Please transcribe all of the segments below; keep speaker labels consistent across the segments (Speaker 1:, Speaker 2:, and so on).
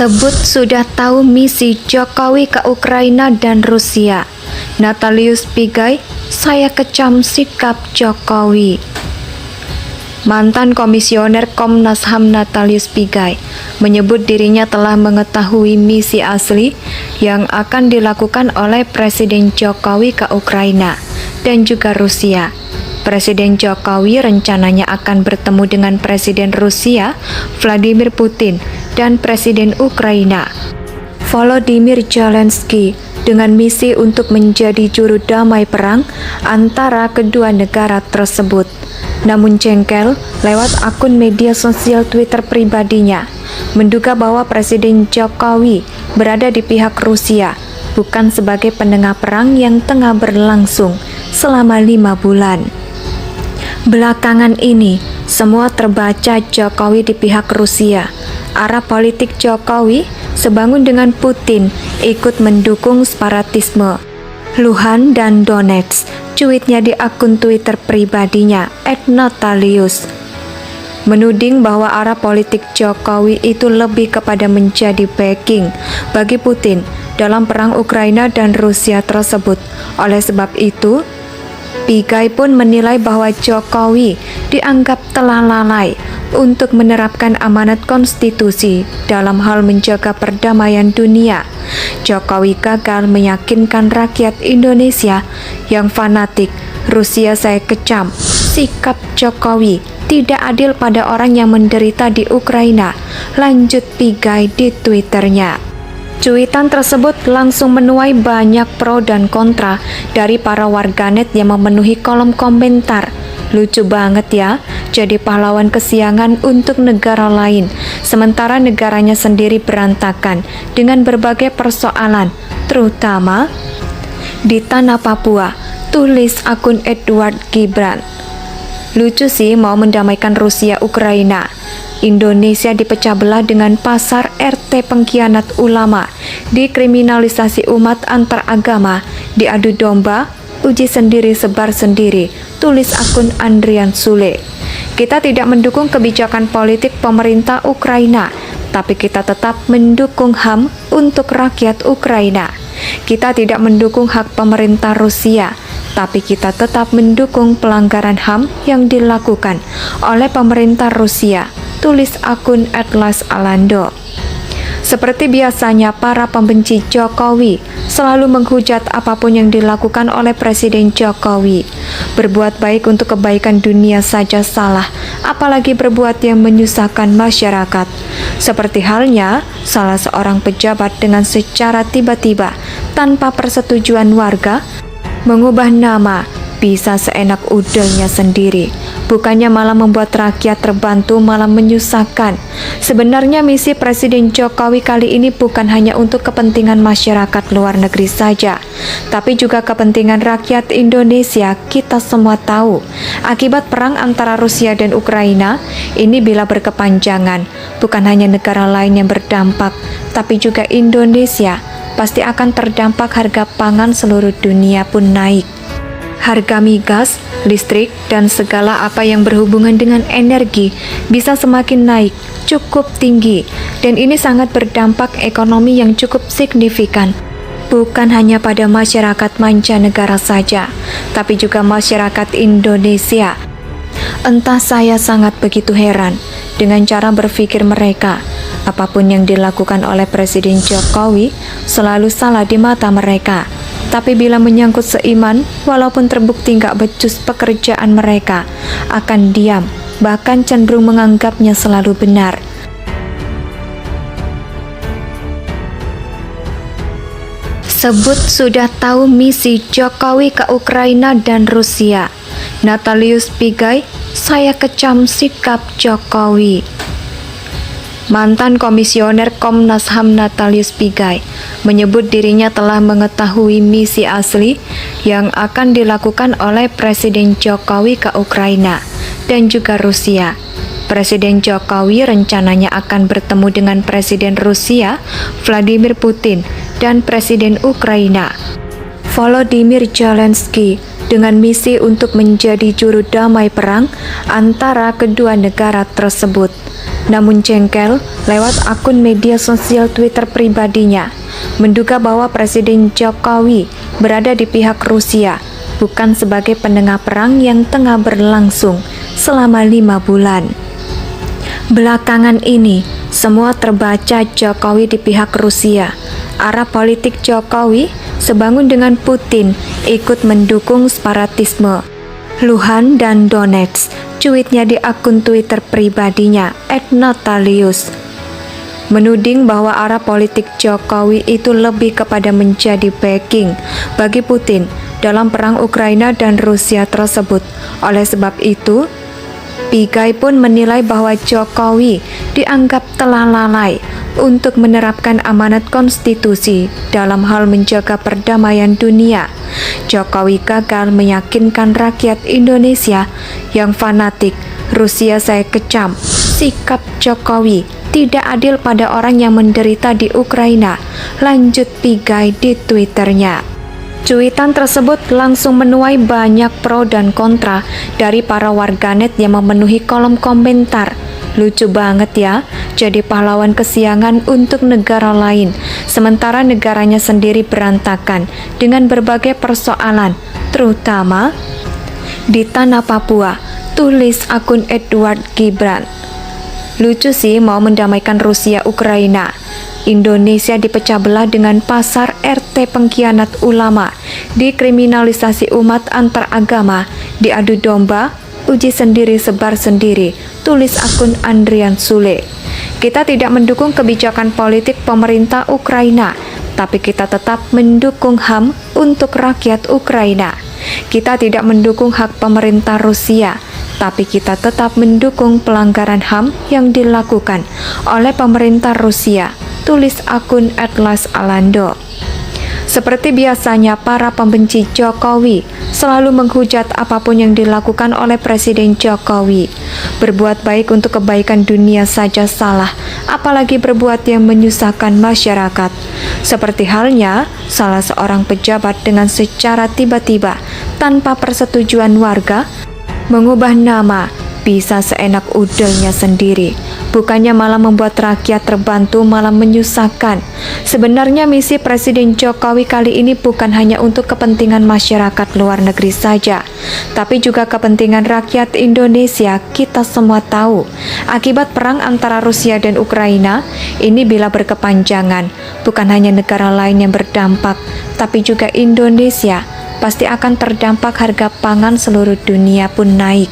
Speaker 1: Sebut sudah tahu misi Jokowi ke Ukraina dan Rusia. Natalius Pigai, saya kecam sikap Jokowi. Mantan Komisioner Komnas HAM Natalius Pigai menyebut dirinya telah mengetahui misi asli yang akan dilakukan oleh Presiden Jokowi ke Ukraina dan juga Rusia. Presiden Jokowi rencananya akan bertemu dengan Presiden Rusia Vladimir Putin dan Presiden Ukraina Volodymyr Zelensky dengan misi untuk menjadi juru damai perang antara kedua negara tersebut. Namun jengkel lewat akun media sosial Twitter pribadinya menduga bahwa Presiden Jokowi berada di pihak Rusia, bukan sebagai penengah perang yang tengah berlangsung selama 5 bulan. Belakangan ini, semua terbaca Jokowi di pihak Rusia. Arah politik Jokowi sebangun dengan Putin ikut mendukung separatisme Luhansk dan Donetsk, cuitnya di akun Twitter pribadinya @natalius, menuding bahwa arah politik Jokowi itu lebih kepada menjadi backing bagi Putin dalam perang Ukraina dan Rusia tersebut. Oleh sebab itu, Pigai pun menilai bahwa Jokowi dianggap telah lalai untuk menerapkan amanat konstitusi dalam hal menjaga perdamaian dunia. Jokowi gagal meyakinkan rakyat Indonesia yang fanatik. Rusia saya kecam, sikap Jokowi tidak adil pada orang yang menderita di Ukraina, lanjut Pigai di Twitternya. Cuitan tersebut langsung menuai banyak pro dan kontra dari para warganet yang memenuhi kolom komentar. Lucu banget ya, jadi pahlawan kesiangan untuk negara lain, sementara negaranya sendiri berantakan dengan berbagai persoalan, terutama di tanah Papua, tulis akun Edward Gibran. Lucu sih mau mendamaikan Rusia Ukraina. Indonesia dipecah belah dengan pasar RT pengkhianat ulama, dikriminalisasi umat antar agama, diadu domba, uji sendiri sebar sendiri, tulis akun Andrian Sule. Kita tidak mendukung kebijakan politik pemerintah Ukraina, tapi kita tetap mendukung HAM untuk rakyat Ukraina. Kita tidak mendukung hak pemerintah Rusia, tapi kita tetap mendukung pelanggaran HAM yang dilakukan oleh pemerintah Rusia, tulis akun Atlas Alando. Seperti biasanya, para pembenci Jokowi selalu menghujat apapun yang dilakukan oleh Presiden Jokowi. Berbuat baik untuk kebaikan dunia saja salah, apalagi berbuat yang menyusahkan masyarakat. Seperti halnya salah seorang pejabat dengan secara tiba-tiba, tanpa persetujuan warga, mengubah nama bisa seenak udelnya sendiri. Bukannya malah membuat rakyat terbantu, malah menyusahkan. Sebenarnya misi Presiden Jokowi kali ini bukan hanya untuk kepentingan masyarakat luar negeri saja, tapi juga kepentingan rakyat Indonesia. Kita semua tahu, akibat perang antara Rusia dan Ukraina ini bila berkepanjangan, bukan hanya negara lain yang berdampak, tapi juga Indonesia pasti akan terdampak. Harga pangan seluruh dunia pun naik. Harga migas, listrik, dan segala apa yang berhubungan dengan energi bisa semakin naik, cukup tinggi, dan ini sangat berdampak ekonomi yang cukup signifikan. Bukan hanya pada masyarakat mancanegara saja, tapi juga masyarakat Indonesia. Entah, saya sangat begitu heran dengan cara berpikir mereka. Apapun yang dilakukan oleh Presiden Jokowi selalu salah di mata mereka. Tapi bila menyangkut seiman, walaupun terbukti nggak becus pekerjaan mereka, akan diam, bahkan cenderung menganggapnya selalu benar. Sebut sudah tahu misi Jokowi ke Ukraina dan Rusia. Natalius Pigai, saya kecam sikap Jokowi. Mantan Komisioner Komnas HAM Natalius Pigai menyebut dirinya telah mengetahui misi asli yang akan dilakukan oleh Presiden Jokowi ke Ukraina dan juga Rusia. Presiden Jokowi rencananya akan bertemu dengan Presiden Rusia Vladimir Putin dan Presiden Ukraina Volodymyr Zelensky dengan misi untuk menjadi juru damai perang antara kedua negara tersebut. Namun jengkel lewat akun media sosial Twitter pribadinya, menduga bahwa Presiden Jokowi berada di pihak Rusia, bukan sebagai penengah perang yang tengah berlangsung selama 5 bulan. Belakangan ini, semua terbaca Jokowi di pihak Rusia. Arah politik Jokowi sebangun dengan Putin ikut mendukung separatisme Luhansk dan Donetsk, cuitnya di akun Twitter pribadinya @natalius, menuding bahwa arah politik Jokowi itu lebih kepada menjadi backing bagi Putin dalam perang Ukraina dan Rusia tersebut. Oleh sebab itu, Pigai pun menilai bahwa Jokowi dianggap telah lalai untuk menerapkan amanat konstitusi dalam hal menjaga perdamaian dunia. Jokowi gagal meyakinkan rakyat Indonesia yang fanatik. Rusia saya kecam. Sikap Jokowi tidak adil pada orang yang menderita di Ukraina, lanjut Pigai di Twitternya. Cuitan tersebut langsung menuai banyak pro dan kontra dari para warganet yang memenuhi kolom komentar. Lucu banget ya, jadi pahlawan kesiangan untuk negara lain, sementara negaranya sendiri berantakan dengan berbagai persoalan, terutama di tanah Papua, tulis akun Edward Gibran. Lucu sih mau mendamaikan Rusia Ukraina. Indonesia dipecah belah dengan pasar RT pengkhianat ulama, dikriminalisasi umat antar agama, diadu domba, uji sendiri sebar sendiri, tulis akun Andrian Sule. Kita tidak mendukung kebijakan politik pemerintah Ukraina, tapi kita tetap mendukung HAM untuk rakyat Ukraina. Kita tidak mendukung hak pemerintah Rusia, tapi kita tetap mendukung pelanggaran HAM yang dilakukan oleh pemerintah Rusia, tulis akun Atlas Alando. Seperti biasanya, para pembenci Jokowi selalu menghujat apapun yang dilakukan oleh Presiden Jokowi. Berbuat baik untuk kebaikan dunia saja salah, apalagi berbuat yang menyusahkan masyarakat. Seperti halnya salah seorang pejabat dengan secara tiba-tiba, tanpa persetujuan warga, mengubah nama, bisa seenak udelnya sendiri. Bukannya malah membuat rakyat terbantu, malah menyusahkan. Sebenarnya misi Presiden Jokowi kali ini bukan hanya untuk kepentingan masyarakat luar negeri saja, tapi juga kepentingan rakyat Indonesia. Kita semua tahu, akibat perang antara Rusia dan Ukraina ini bila berkepanjangan, bukan hanya negara lain yang berdampak, tapi juga Indonesia pasti akan terdampak. Harga pangan seluruh dunia pun naik.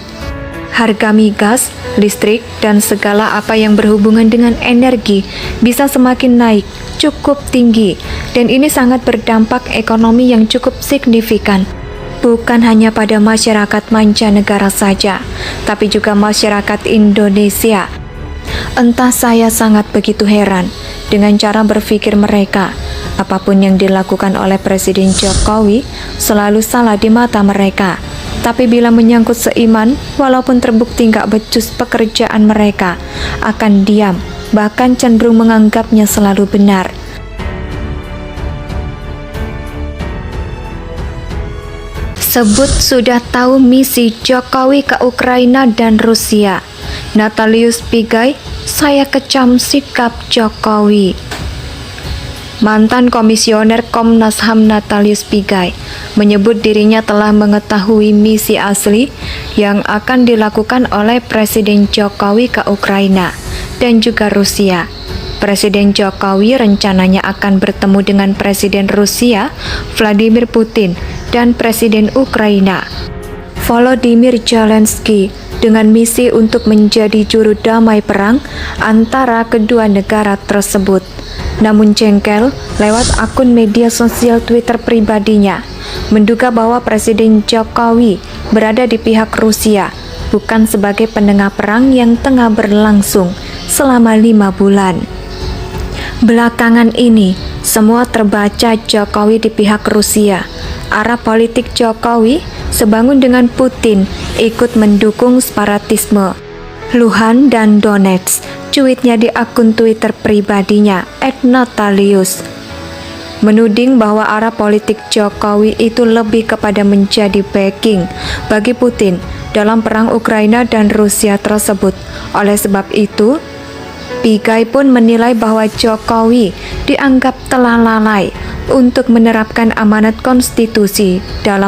Speaker 1: Harga migas, listrik, dan segala apa yang berhubungan dengan energi bisa semakin naik, cukup tinggi, dan ini sangat berdampak ekonomi yang cukup signifikan. Bukan hanya pada masyarakat mancanegara saja, tapi juga masyarakat Indonesia. Entah, saya sangat begitu heran dengan cara berpikir mereka. Apapun yang dilakukan oleh Presiden Jokowi selalu salah di mata mereka. Tapi bila menyangkut seiman, walaupun terbukti nggak becus pekerjaan mereka, akan diam, bahkan cenderung menganggapnya selalu benar. Sebut sudah tahu misi Jokowi ke Ukraina dan Rusia. Natalius Pigai, saya kecam sikap Jokowi. Mantan Komisioner Komnas HAM Natalius Pigai menyebut dirinya telah mengetahui misi asli yang akan dilakukan oleh Presiden Jokowi ke Ukraina dan juga Rusia. Presiden Jokowi rencananya akan bertemu dengan Presiden Rusia Vladimir Putin dan Presiden Ukraina Volodymyr Zelensky dengan misi untuk menjadi juru damai perang antara kedua negara tersebut. Namun jengkel lewat akun media sosial Twitter pribadinya, menduga bahwa Presiden Jokowi berada di pihak Rusia, bukan sebagai penengah perang yang tengah berlangsung selama 5 bulan. Belakangan ini, semua terbaca Jokowi di pihak Rusia. Arah politik Jokowi sebangun dengan Putin ikut mendukung separatisme Luhansk dan Donetsk, cuitnya di akun Twitter pribadinya @natalius, menuding bahwa arah politik Jokowi itu lebih kepada menjadi backing bagi Putin dalam perang Ukraina dan Rusia tersebut. Oleh sebab itu, Pigai pun menilai bahwa Jokowi dianggap telah lalai untuk menerapkan amanat konstitusi dalam